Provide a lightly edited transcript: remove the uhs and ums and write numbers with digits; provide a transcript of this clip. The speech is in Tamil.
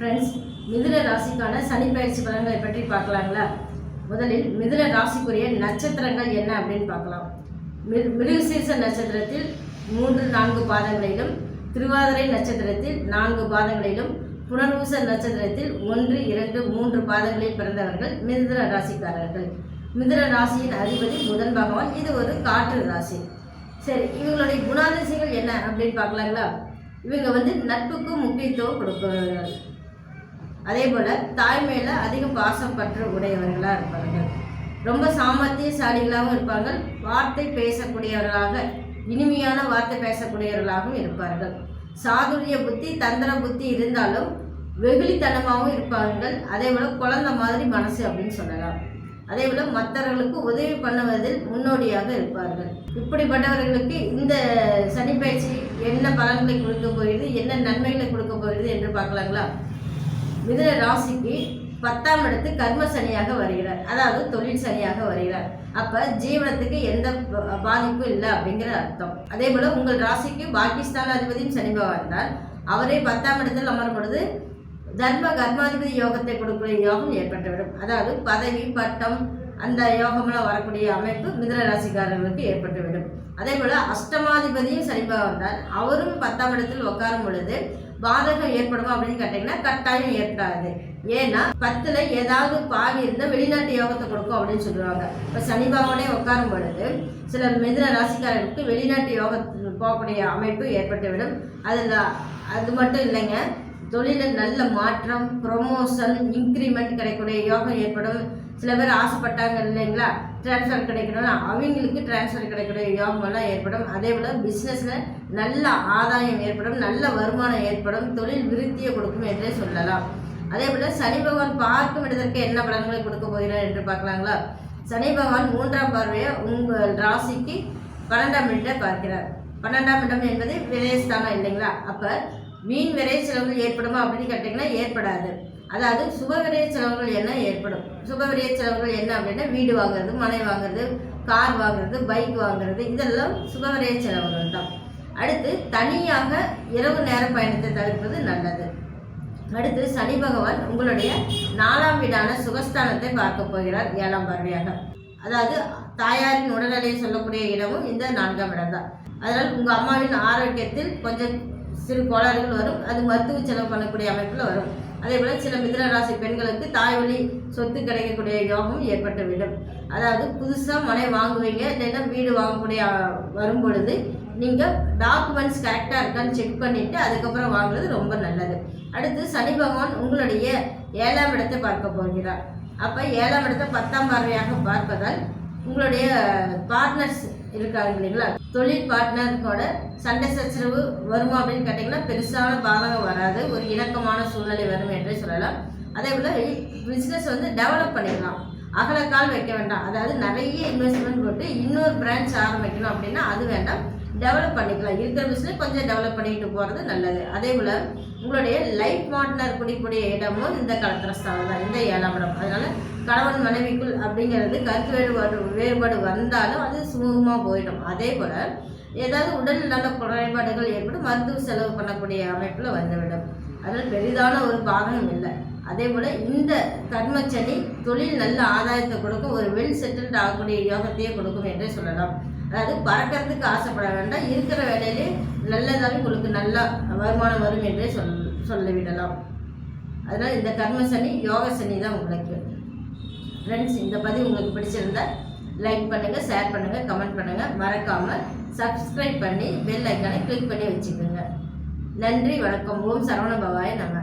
ஃப்ரெண்ட்ஸ், மிதுன ராசிக்கான சனி பயிற்சி பலன்களை பற்றி பார்க்கலாங்களா? முதலில் மிதுன ராசிக்குரிய நட்சத்திரங்கள் என்ன அப்படின்னு பார்க்கலாம். மிருகசீர்ஷ நட்சத்திரத்தில் 3-4 பாதங்களிலும், திருவாதிரை நட்சத்திரத்தில் 4 பாதங்களிலும், புனர்வூச நட்சத்திரத்தில் 1-2-3 பாதங்களில் பிறந்தவர்கள் மிதுன ராசிக்காரர்கள். மிதுன ராசியின் அதிபதி புதன் பகவான். இது ஒரு காற்று ராசி. சரி, இவங்களுடைய குணாதிசயங்கள் என்ன அப்படின்னு பார்க்கலாங்களா? இவங்க நட்புக்கு முக்கியத்துவம் கொடுப்பவர்கள். அதே போல் தாய் மேலே அதிக பாசம் பற்று உடையவர்களாக இருப்பார்கள். ரொம்ப சாமர்த்தியசாலிகளாகவும் இருப்பார்கள். வார்த்தை பேசக்கூடியவர்களாக, இனிமையான வார்த்தை பேசக்கூடியவர்களாகவும் இருப்பார்கள். சாதுரிய புத்தி, தந்திர புத்தி இருந்தாலும் வெகுளித்தனமாகவும் இருப்பார்கள். அதே போல் குழந்தை மாதிரி மனசு அப்படின்னு சொல்லலாம். அதே போல் மற்றவர்களுக்கு உதவி பண்ணுவதில் முன்னோடியாக இருப்பார்கள். இப்படிப்பட்டவர்களுக்கு இந்த சனி பயிற்சி என்ன பலன்களை கொடுக்க போகிறது, என்ன நன்மைகளை கொடுக்க போகிறது என்று பார்க்கலாங்களா? மிதுன ராசிக்கு 10ஆம் இடத்து கர்ம சனியாக வருகிறார், அதாவது தொழில் சனியாக வருகிறார். அப்போ ஜீவனத்துக்கு எந்த பாதிப்பும் இல்லை அப்படிங்கிற அர்த்தம். அதே போல் உங்கள் ராசிக்கு பாகிஸ்தான் அதிபதியும் சனி பகவான் தான். அவரே 10ஆம் இடத்தில் அமரும் பொழுது தர்ம கர்மாதிபதி யோகத்தை கொடுக்கக்கூடிய யோகம் ஏற்பட்டுவிடும். அதாவது பதவி, பட்டம், அந்த யோகமெல்லாம் வரக்கூடிய அமைப்பு மிதுன ராசிக்காரர்களுக்கு ஏற்பட்டுவிடும். அதே போல் அஷ்டமாதிபதியும் சனி பகவான் தான். அவரும் 10ஆம் இடத்தில் உட்காரும் பொழுது பாதகம் ஏற்படுமா அப்படின்னு கேட்டிங்கன்னா கட்டாயம் ஏற்படாது. ஏன்னா 10ல் ஏதாவது பாவி இருந்தால் வெளிநாட்டு யோகத்தை கொடுக்கும் அப்படின்னு சொல்லுவாங்க. இப்போ சனி பகவானே உட்காரும் பொழுது சில மிதுன ராசிக்காரர்களுக்கு வெளிநாட்டு யோகத்தில் போகக்கூடிய அமைப்பு ஏற்பட்டுவிடும். அதில் அது மட்டும் இல்லைங்க, தொழிலில் நல்ல மாற்றம், ப்ரொமோஷன், இன்க்ரிமெண்ட் கிடைக்கக்கூடிய யோகம் ஏற்படும். சில பேர் ஆசைப்பட்டாங்க இல்லைங்களா, டிரான்ஸ்ஃபர் கிடைக்கணும்னா அவங்களுக்கு டிரான்ஸ்ஃபர் கிடைக்கக்கூடிய யோகமெல்லாம் ஏற்படும். அதே போல் பிஸ்னஸில் நல்ல ஆதாயம் ஏற்படும், நல்ல வருமானம் ஏற்படும், தொழில் விருத்தியை கொடுக்கும் என்றே சொல்லலாம். அதே போல் சனி பகவான் பார்க்கும் இடத்திற்கு என்ன பலன்களை கொடுக்க போகிறார் என்று பார்க்கலாங்களா? சனி பகவான் 3ஆம் பார்வையை உங்கள் ராசிக்கு 12ஆம் இடத்தை பார்க்கிறார். 12ஆம் இடம் என்பது விரயஸ்தானம் இல்லைங்களா? அப்போ வீண் விரை செலவுகள் ஏற்படுமா அப்படின்னு கேட்டிங்கன்னா ஏற்படாது. அதாவது சுப விரைய செலவுகள் என்ன ஏற்படும். சுப விரைய செலவுகள் என்ன அப்படின்னா வீடு வாங்குறது, மனை வாங்குறது, கார் வாங்குறது, பைக் வாங்குறது, இதெல்லாம் சுப விரைய செலவுகள் தான். அடுத்து தனியாக இரவு நேர பயணத்தை தவிர்ப்பது நல்லது. அடுத்து சனி பகவான் உங்களுடைய 4ஆம் வீடான சுகஸ்தானத்தை பார்க்க போகிறார் 7ஆம் பார்வையாக. அதாவது தாயாரின் உடல்நிலையை சொல்லக்கூடிய இடமும் இந்த 4ஆம் இடம் தான். அதனால் உங்கள் அம்மாவின் ஆரோக்கியத்தில் கொஞ்சம் சிறு கோளாறுகள் வரும். அது மருத்துவ செலவு பண்ணக்கூடிய அமைப்பில் வரும். அதே போல் சில மிதுன ராசி பெண்களுக்கு தாய் வழி சொத்து கிடைக்கக்கூடிய யோகம் ஏற்பட்டுவிடும். அதாவது புதுசாக மனை வாங்குவீங்க, இல்லைன்னா வீடு வாங்கக்கூடிய வரும் பொழுது நீங்கள் டாக்குமெண்ட்ஸ் கரெக்டாக இருக்கான்னு செக் பண்ணிவிட்டு அதுக்கப்புறம் வாங்குறது ரொம்ப நல்லது. அடுத்து சனி பகவான் உங்களுடைய 7ஆம் இடத்தை பார்க்க போகிறார். அப்போ 7ஆம் இடத்தை 10ஆம் பார்வையாக பார்ப்பதால் உங்களுடைய பார்ட்னர்ஸ் இருக்காங்க இல்லைங்களா, தொழில் பார்ட்னர்களோட சண்டை சச்சரவு வருமா அப்படின்னு கேட்டிங்கன்னா பெருசான பாதகம் வராது. ஒரு இணக்கமான சூழ்நிலை வரும் என்றே சொல்லலாம். அதே போல் பிஸ்னஸ் டெவலப் பண்ணிக்கலாம். அகலக்கால் வைக்க வேண்டாம். அதாவது நிறைய இன்வெஸ்ட்மெண்ட் போட்டு இன்னொரு பிரான்ச் ஆரம்பிக்கணும் அப்படின்னா அது வேண்டாம், டெவலப் பண்ணிக்கலாம். இருக்கிற பிஸ்னஸ் கொஞ்சம் டெவலப் பண்ணிக்கிட்டு போகிறது நல்லது. அதே போல் உங்களுடைய லைஃப் பார்ட்னர் குடிக்கூடிய இடமும் இந்த கலத்திரஸ்தானம் தான், இந்த 7ஆம் இடம். அதனால் கணவன் மனைவிக்குள் அப்படிங்கிறது கருத்து வேறுபாடு வந்தாலும் அது சுமூகமாக போயிடும். அதே போல் ஏதாவது உடல் நல குறைபாடுகள் ஏற்படும், மருத்துவ செலவு பண்ணக்கூடிய அமைப்பில் வந்துவிடும். அதனால் பெரிதான ஒரு பாதகம் இல்லை. அதே போல் இந்த கர்மச்சனி தொழில் நல்ல ஆதாயத்தை கொடுக்கும், ஒரு வெல் செட்டில்ட் ஆகக்கூடிய யோகத்தையே கொடுக்கும் என்றே சொல்லலாம். அதாவது பறக்கிறதுக்கு ஆசைப்பட வேண்டாம், இருக்கிற வேலையிலே நல்லதாகவே உங்களுக்கு நல்லா வருமானம் வரும் என்றே சொல்லிவிடலாம். அதனால் இந்த கர்ம சனி யோக சனி தான் உங்களுக்கு. ஃப்ரெண்ட்ஸ், இந்த பதிவு உங்களுக்கு பிடிச்சிருந்தா லைக் பண்ணுங்கள், ஷேர் பண்ணுங்கள், கமெண்ட் பண்ணுங்கள். மறக்காமல் சப்ஸ்கிரைப் பண்ணி பெல் ஐக்கானை கிளிக் பண்ணி வச்சுக்கோங்க. நன்றி, வணக்கம். ஓம் சரவண பவாய நம.